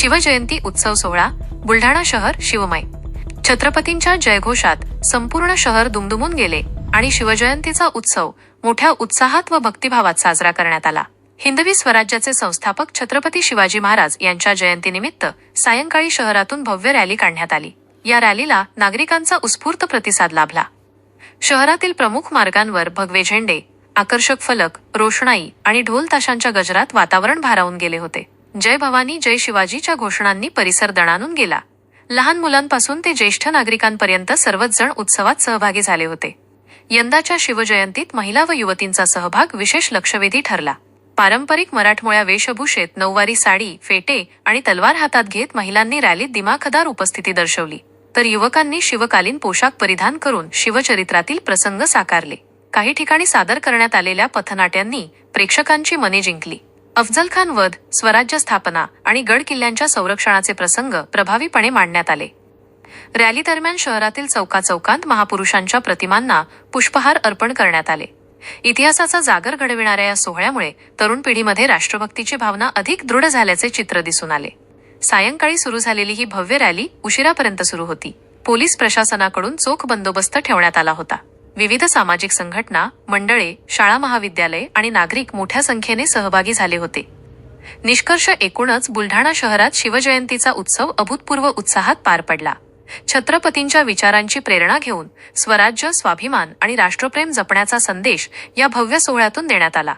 शिवजयंती उत्सव सोहळा बुलढाणा शहर शिवमय। छत्रपतींच्या जयघोषात संपूर्ण शहर दुमदुमून गेले आणि शिवजयंतीचा उत्सव मोठ्या उत्साहात व भक्तिभावात साजरा करण्यात आला। हिंदवी स्वराज्याचे संस्थापक छत्रपती शिवाजी महाराज यांच्या जयंतीनिमित्त सायंकाळी शहरातून भव्य रॅली काढण्यात आली। या रॅलीला नागरिकांचा उत्स्फूर्त प्रतिसाद लाभला। शहरातील प्रमुख मार्गांवर भगवे झेंडे, आकर्षक फलक, रोषणाई आणि ढोल ताशांच्या गजरात वातावरण भारावून गेले होते। जय भवानी जय शिवाजीच्या घोषणांनी परिसर दणाणून गेला। लहान मुलांपासून ते ज्येष्ठ नागरिकांपर्यंत सर्वच जण उत्सवात सहभागी झाले होते। यंदाच्या शिवजयंतीत महिला व युवतींचा सहभाग विशेष लक्षवेधी ठरला। पारंपरिक मराठमोळ्या वेशभूषेत नऊवारी साडी, फेटे आणि तलवार हातात घेत महिलांनी रॅलीत दिमाखदार उपस्थिती दर्शवली, तर युवकांनी शिवकालीन पोशाख परिधान करून शिवचरित्रातील प्रसंग साकारले। काही ठिकाणी सादर करण्यात आलेल्या पथनाट्यांनी प्रेक्षकांची मने जिंकली। अफजल खान वध, स्वराज्य स्थापना आणि गड किल्ल्यांच्या संरक्षणाचे प्रसंग प्रभावीपणे मांडण्यात आले। रॅली दरम्यान शहरातील चौकाचौकांत महापुरुषांच्या प्रतिमांना पुष्पहार अर्पण करण्यात आले। इतिहासाचा जागर घडविणाऱ्या या सोहळ्यामुळे तरुण पिढीमध्ये राष्ट्रभक्तीची भावना अधिक दृढ झाल्याचे चित्र दिसून आले। सायंकाळी सुरू झालेली ही भव्य रॅली उशिरापर्यंत सुरू होती। पोलीस प्रशासनाकडून चोख बंदोबस्त ठेवण्यात आला होता। विविध सामाजिक संघटना, मंडळे, शाळा महाविद्यालय आणि नागरिक मोठ्या संख्येने सहभागी झाले होते। निष्कर्ष एकूणच बुलढाणा शहरात शिवजयंतीचा उत्सव अभूतपूर्व उत्साहात पार पडला। छत्रपतींच्या विचारांची प्रेरणा घेऊन स्वराज्य, स्वाभिमान आणि राष्ट्रप्रेम जपण्याचा संदेश या भव्य सोहळ्यातून देण्यात आला।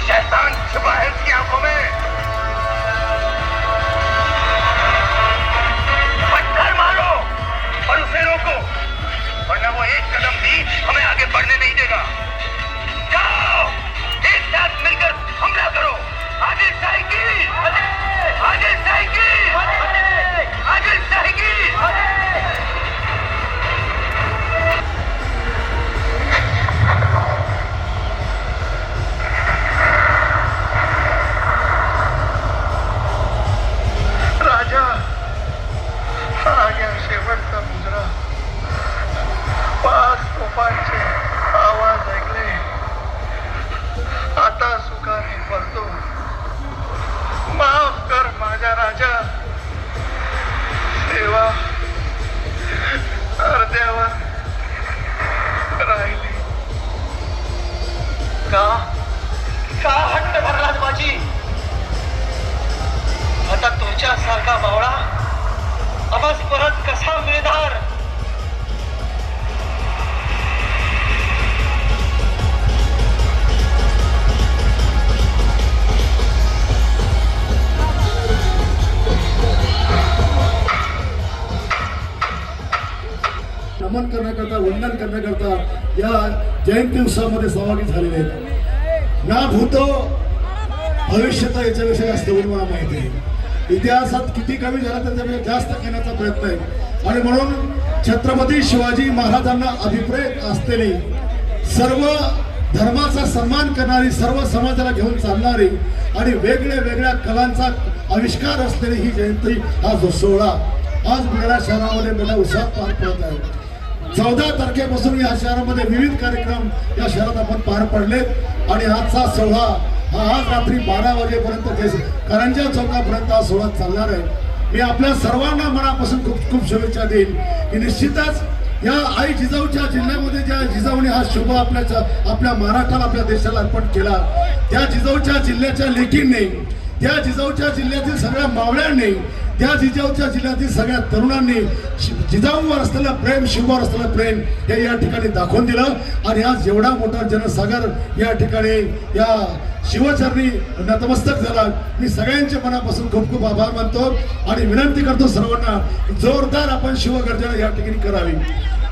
शैतान छुपा है उसकी आंखों में। पत्थर मारो और उसे रोको, वरना वो एक कदम भी हमें आगे बढ़ने नहीं देगा। जाओ, एक साथ मिलकर हमला करो। आगे साइकिल, आगे साइकिल, आगे साइकिल। शेवटचा मुजरा, पाच तोफांचे आवाज ऐकले, आता सुखाने परतो। माफ कर माझ्या राजा, सेवा अर्ध्यावर राहिली। का हट्ट धरलास माझी? आता तुझ्यासारखा मावळा आवाज परत कसा मिळणार? नमन करण्याकरता, वंदन करण्याकरता या जयंती उत्सवामध्ये सहभागी झालेले आहेत। ना भूतो भविष्यता याच्याविषयी जास्त होईल मला माहिती आहे। इतिहासात किती कमी झाला तर त्यापेक्षा जास्त करण्याचा प्रयत्न आहे आणि म्हणून छत्रपती शिवाजी महाराजांना अभिप्रेत असलेली, सर्व धर्माचा सन्मान करणारी, सर्व समाजाला घेऊन चालणारी आणि वेगळ्या वेगळ्या कलांचा आविष्कार असलेली ही जयंती, हा जो सोहळा आज बुलढाणा शहरामध्ये मोठ्या उत्साहात पार पडत आहे। 14 तारखेपासून या शहरामध्ये विविध कार्यक्रम या शहरात आपण पार पडलेत आणि आजचा सोहळा हा आज रात्री 12 वाजेपर्यंत करंजा चौकापर्यंत हा सोहळा चालणार आहे। मी आपल्या सर्वांना मनापासून खूप खूप शुभेच्छा देईन की निश्चितच या आई जिजाऊच्या जिल्ह्यामध्ये ज्या जिजाऊने हा शुभ आपल्या महाराष्ट्राला, आपल्या देशाला अर्पण केला, त्या जिजाऊच्या जिल्ह्याच्या लेकींनी, त्या जिजाऊच्या जिल्ह्यातील सगळ्या मावळ्यांनी, त्या जिजाऊच्या जिल्ह्यातील सगळ्या तरुणांनी जिजाऊवर असलेलं प्रेम, शिववर असलेलं प्रेम हे या ठिकाणी दाखवून दिलं आणि आज एवढा मोठा जनसागर या ठिकाणी या शिवचरणी नतमस्तक झाला। मी सगळ्यांच्या मनापासून खूप खूप आभार मानतो आणि विनंती करतो सर्वांना जोरदार आपण शिवगर्जना या ठिकाणी करावी।